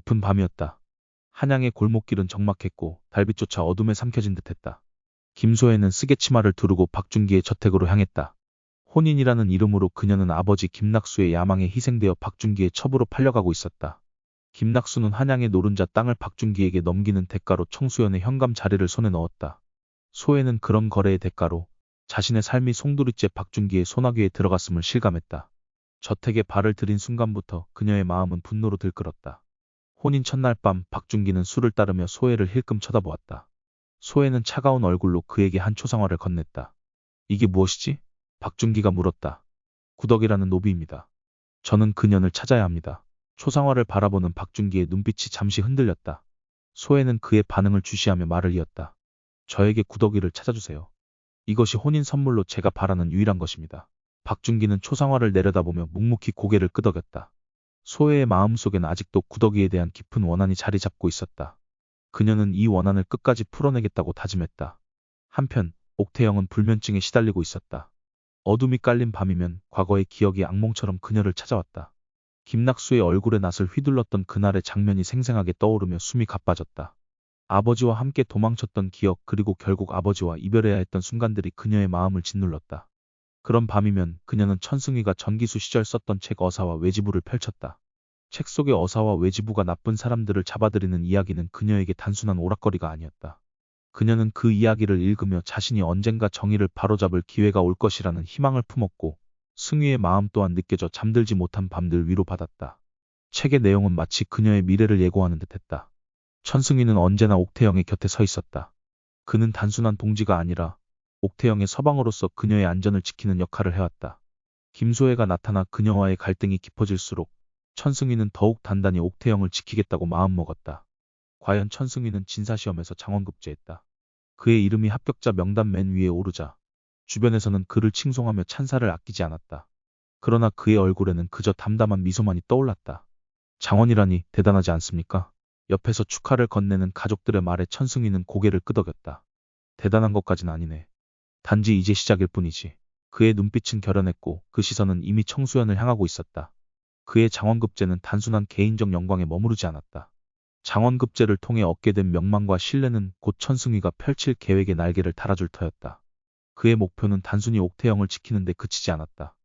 깊은 밤이었다. 한양의 골목길은 적막했고 달빛조차 어둠에 삼켜진 듯했다. 김소혜는 쓰개치마를 두르고 박준기의 저택으로 향했다. 혼인이라는 이름으로 그녀는 아버지 김낙수의 야망에 희생되어 박준기의 첩으로 팔려가고 있었다. 김낙수는 한양의 노른자 땅을 박준기에게 넘기는 대가로 청수연의 현감 자리를 손에 넣었다. 소혜는 그런 거래의 대가로 자신의 삶이 송두리째 박준기의 소나귀에 들어갔음을 실감했다. 저택에 발을 들인 순간부터 그녀의 마음은 분노로 들끓었다. 혼인 첫날 밤 박준기는 술을 따르며 소혜를 힐끔 쳐다보았다. 소혜는 차가운 얼굴로 그에게 한 초상화를 건넸다. 이게 무엇이지? 박준기가 물었다. 구덕이라는 노비입니다. 저는 그년을 찾아야 합니다. 초상화를 바라보는 박준기의 눈빛이 잠시 흔들렸다. 소혜는 그의 반응을 주시하며 말을 이었다. 저에게 구덕이를 찾아주세요. 이것이 혼인 선물로 제가 바라는 유일한 것입니다. 박준기는 초상화를 내려다보며 묵묵히 고개를 끄덕였다. 소혜의 마음속엔 아직도 구덕이에 대한 깊은 원한이 자리 잡고 있었다. 그녀는 이 원한을 끝까지 풀어내겠다고 다짐했다. 한편 옥태영은 불면증에 시달리고 있었다. 어둠이 깔린 밤이면 과거의 기억이 악몽처럼 그녀를 찾아왔다. 김낙수의 얼굴에 낯을 휘둘렀던 그날의 장면이 생생하게 떠오르며 숨이 가빠졌다. 아버지와 함께 도망쳤던 기억 그리고 결국 아버지와 이별해야 했던 순간들이 그녀의 마음을 짓눌렀다. 그런 밤이면 그녀는 천승위가 전기수 시절 썼던 책 어사와 외지부를 펼쳤다. 책 속의 어사와 외지부가 나쁜 사람들을 잡아들이는 이야기는 그녀에게 단순한 오락거리가 아니었다. 그녀는 그 이야기를 읽으며 자신이 언젠가 정의를 바로잡을 기회가 올 것이라는 희망을 품었고 승위의 마음 또한 느껴져 잠들지 못한 밤들 위로받았다. 책의 내용은 마치 그녀의 미래를 예고하는 듯했다. 천승위는 언제나 옥태영의 곁에 서 있었다. 그는 단순한 동지가 아니라 옥태영의 서방으로서 그녀의 안전을 지키는 역할을 해왔다. 김소혜가 나타나 그녀와의 갈등이 깊어질수록 천승위는 더욱 단단히 옥태영을 지키겠다고 마음먹었다. 과연 천승위는 진사시험에서 장원급제했다. 그의 이름이 합격자 명단 맨 위에 오르자 주변에서는 그를 칭송하며 찬사를 아끼지 않았다. 그러나 그의 얼굴에는 그저 담담한 미소만이 떠올랐다. 장원이라니 대단하지 않습니까? 옆에서 축하를 건네는 가족들의 말에 천승위는 고개를 끄덕였다. 대단한 것까진 아니네. 단지 이제 시작일 뿐이지. 그의 눈빛은 결연했고 그 시선은 이미 청수연을 향하고 있었다. 그의 장원급제는 단순한 개인적 영광에 머무르지 않았다. 장원급제를 통해 얻게 된 명망과 신뢰는 곧 천승위가 펼칠 계획의 날개를 달아줄 터였다. 그의 목표는 단순히 옥태영을 지키는 데 그치지 않았다.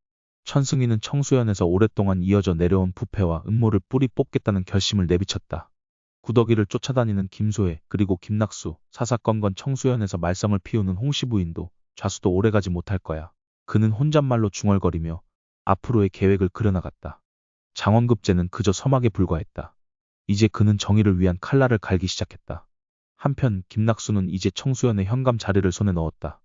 천승위는 청수연에서 오랫동안 이어져 내려온 부패와 음모를 뿌리 뽑겠다는 결심을 내비쳤다. 구덕이를 쫓아다니는 김소혜 그리고 김낙수, 사사건건 청수연에서 말썽을 피우는 홍씨 부인도 좌수도 오래가지 못할 거야. 그는 혼잣말로 중얼거리며 앞으로의 계획을 그려나갔다. 장원급제는 그저 서막에 불과했다. 이제 그는 정의를 위한 칼날을 갈기 시작했다. 한편 김낙수는 이제 청수연의 현감 자리를 손에 넣었다.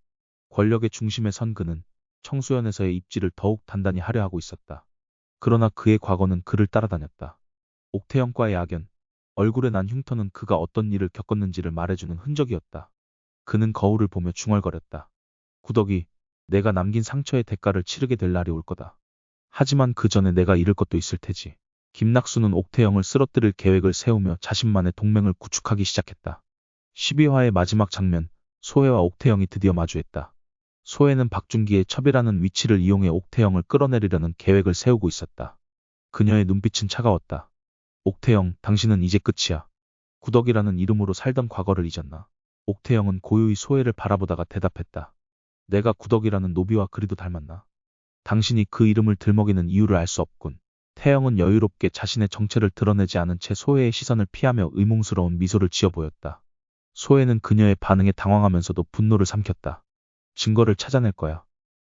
권력의 중심에 선 그는 청수연에서의 입지를 더욱 단단히 하려 하고 있었다. 그러나 그의 과거는 그를 따라다녔다. 옥태영과의 악연, 얼굴에 난 흉터는 그가 어떤 일을 겪었는지를 말해주는 흔적이었다. 그는 거울을 보며 중얼거렸다. 구덕이, 내가 남긴 상처의 대가를 치르게 될 날이 올 거다. 하지만 그 전에 내가 잃을 것도 있을 테지. 김낙수는 옥태영을 쓰러뜨릴 계획을 세우며 자신만의 동맹을 구축하기 시작했다. 12화의 마지막 장면, 소혜와 옥태영이 드디어 마주했다. 소혜는 박준기의 첩이라는 위치를 이용해 옥태영을 끌어내리려는 계획을 세우고 있었다. 그녀의 눈빛은 차가웠다. 옥태영, 당신은 이제 끝이야. 구덕이라는 이름으로 살던 과거를 잊었나? 옥태영은 고요히 소혜를 바라보다가 대답했다. 내가 구덕이라는 노비와 그리도 닮았나? 당신이 그 이름을 들먹이는 이유를 알 수 없군. 태영은 여유롭게 자신의 정체를 드러내지 않은 채 소혜의 시선을 피하며 의문스러운 미소를 지어 보였다. 소혜는 그녀의 반응에 당황하면서도 분노를 삼켰다. 증거를 찾아낼 거야.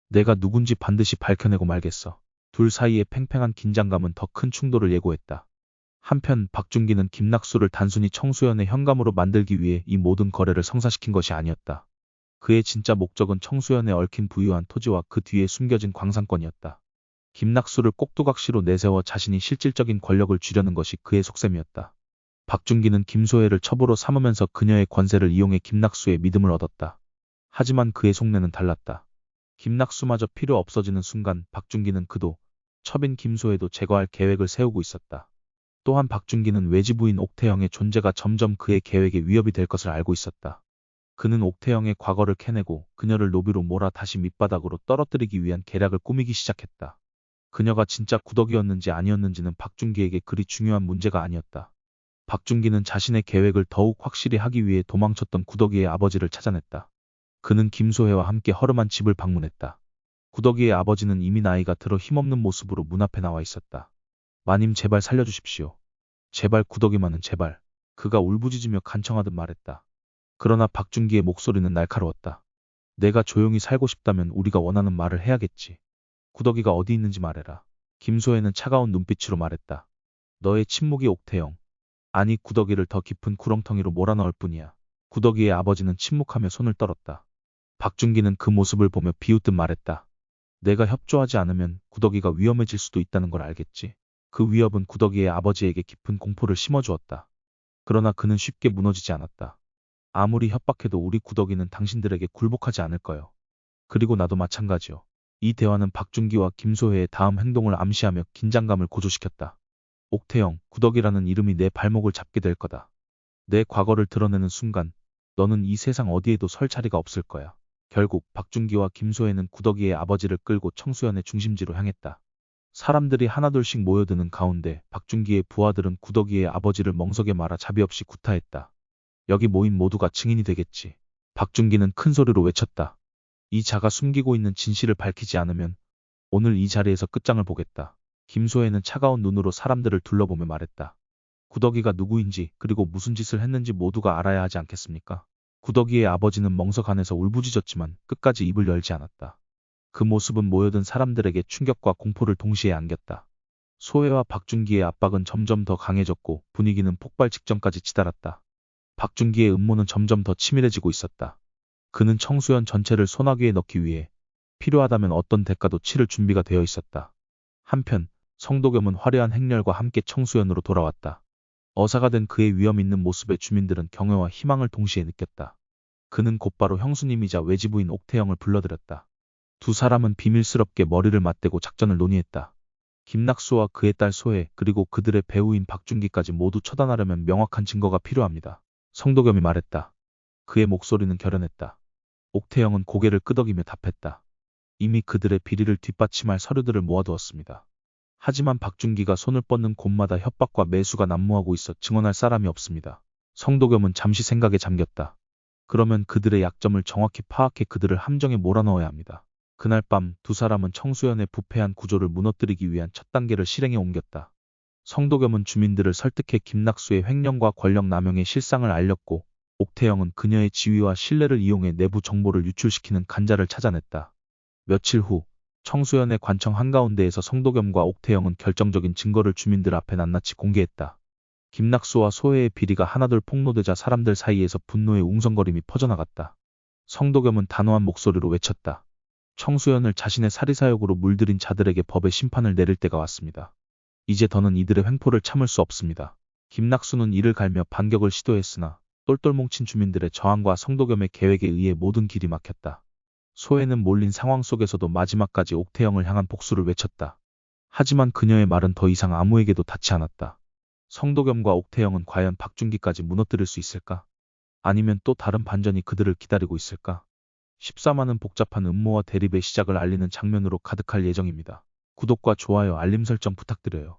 내가 누군지 반드시 밝혀내고 말겠어. 둘 사이의 팽팽한 긴장감은 더 큰 충돌을 예고했다. 한편 박준기는 김낙수를 단순히 청수연의 현감으로 만들기 위해 이 모든 거래를 성사시킨 것이 아니었다. 그의 진짜 목적은 청수연에 얽힌 부유한 토지와 그 뒤에 숨겨진 광산권이었다. 김낙수를 꼭두각시로 내세워 자신이 실질적인 권력을 쥐려는 것이 그의 속셈이었다. 박준기는 김소혜를 첩으로 삼으면서 그녀의 권세를 이용해 김낙수의 믿음을 얻었다. 하지만 그의 속내는 달랐다. 김낙수마저 필요 없어지는 순간 박준기는 그도, 첩인 김소혜도 제거할 계획을 세우고 있었다. 또한 박준기는 외지부인 옥태영의 존재가 점점 그의 계획에 위협이 될 것을 알고 있었다. 그는 옥태영의 과거를 캐내고 그녀를 노비로 몰아 다시 밑바닥으로 떨어뜨리기 위한 계략을 꾸미기 시작했다. 그녀가 진짜 구덕이었는지 아니었는지는 박준기에게 그리 중요한 문제가 아니었다. 박준기는 자신의 계획을 더욱 확실히 하기 위해 도망쳤던 구덕이의 아버지를 찾아냈다. 그는 김소혜와 함께 허름한 집을 방문했다. 구덕이의 아버지는 이미 나이가 들어 힘없는 모습으로 문 앞에 나와 있었다. 마님 제발 살려주십시오. 제발 구덕이만은 제발. 그가 울부짖으며 간청하듯 말했다. 그러나 박준기의 목소리는 날카로웠다. 내가 조용히 살고 싶다면 우리가 원하는 말을 해야겠지. 구덕이가 어디 있는지 말해라. 김소혜는 차가운 눈빛으로 말했다. 너의 침묵이 옥태영. 아니 구덕이를 더 깊은 구렁텅이로 몰아넣을 뿐이야. 구덕이의 아버지는 침묵하며 손을 떨었다. 박준기는 그 모습을 보며 비웃듯 말했다. 내가 협조하지 않으면 구덕이가 위험해질 수도 있다는 걸 알겠지. 그 위협은 구덕이의 아버지에게 깊은 공포를 심어주었다. 그러나 그는 쉽게 무너지지 않았다. 아무리 협박해도 우리 구덕이는 당신들에게 굴복하지 않을 거요. 그리고 나도 마찬가지요. 이 대화는 박준기와 김소혜의 다음 행동을 암시하며 긴장감을 고조시켰다. 옥태영, 구덕이라는 이름이 내 발목을 잡게 될 거다. 내 과거를 드러내는 순간 너는 이 세상 어디에도 설 자리가 없을 거야. 결국 박준기와 김소혜는 구덕이의 아버지를 끌고 청수연의 중심지로 향했다. 사람들이 하나둘씩 모여드는 가운데 박준기의 부하들은 구덕이의 아버지를 멍석에 말아 자비 없이 구타했다. 여기 모인 모두가 증인이 되겠지. 박준기는 큰 소리로 외쳤다. 이 자가 숨기고 있는 진실을 밝히지 않으면 오늘 이 자리에서 끝장을 보겠다. 김소혜는 차가운 눈으로 사람들을 둘러보며 말했다. 구덕이가 누구인지 그리고 무슨 짓을 했는지 모두가 알아야 하지 않겠습니까? 구덕이의 아버지는 멍석 안에서 울부짖었지만 끝까지 입을 열지 않았다. 그 모습은 모여든 사람들에게 충격과 공포를 동시에 안겼다. 소혜와 박준기의 압박은 점점 더 강해졌고 분위기는 폭발 직전까지 치달았다. 박준기의 음모는 점점 더 치밀해지고 있었다. 그는 청수연 전체를 소나귀에 넣기 위해 필요하다면 어떤 대가도 치를 준비가 되어 있었다. 한편 성도겸은 화려한 행렬과 함께 청수연으로 돌아왔다. 어사가 된 그의 위험 있는 모습에 주민들은 경외와 희망을 동시에 느꼈다. 그는 곧바로 형수님이자 외지부인 옥태영을 불러들였다. 두 사람은 비밀스럽게 머리를 맞대고 작전을 논의했다. 김낙수와 그의 딸 소혜 그리고 그들의 배우인 박준기까지 모두 처단하려면 명확한 증거가 필요합니다. 성도겸이 말했다. 그의 목소리는 결연했다. 옥태영은 고개를 끄덕이며 답했다. 이미 그들의 비리를 뒷받침할 서류들을 모아두었습니다. 하지만 박준기가 손을 뻗는 곳마다 협박과 매수가 난무하고 있어 증언할 사람이 없습니다. 성도겸은 잠시 생각에 잠겼다. 그러면 그들의 약점을 정확히 파악해 그들을 함정에 몰아넣어야 합니다. 그날 밤 두 사람은 청수연의 부패한 구조를 무너뜨리기 위한 첫 단계를 실행에 옮겼다. 성도겸은 주민들을 설득해 김낙수의 횡령과 권력 남용의 실상을 알렸고 옥태영은 그녀의 지위와 신뢰를 이용해 내부 정보를 유출시키는 간자를 찾아냈다. 며칠 후 청수연의 관청 한가운데에서 성도겸과 옥태영은 결정적인 증거를 주민들 앞에 낱낱이 공개했다. 김낙수와 소혜의 비리가 하나둘 폭로되자 사람들 사이에서 분노의 웅성거림이 퍼져나갔다. 성도겸은 단호한 목소리로 외쳤다. 청수연을 자신의 사리사욕으로 물들인 자들에게 법의 심판을 내릴 때가 왔습니다. 이제 더는 이들의 횡포를 참을 수 없습니다. 김낙수는 이를 갈며 반격을 시도했으나 똘똘 뭉친 주민들의 저항과 성도겸의 계획에 의해 모든 길이 막혔다. 소혜는 몰린 상황 속에서도 마지막까지 옥태영을 향한 복수를 외쳤다. 하지만 그녀의 말은 더 이상 아무에게도 닿지 않았다. 성도겸과 옥태영은 과연 박준기까지 무너뜨릴 수 있을까? 아니면 또 다른 반전이 그들을 기다리고 있을까? 14만은 복잡한 음모와 대립의 시작을 알리는 장면으로 가득할 예정입니다. 구독과 좋아요, 알림 설정 부탁드려요.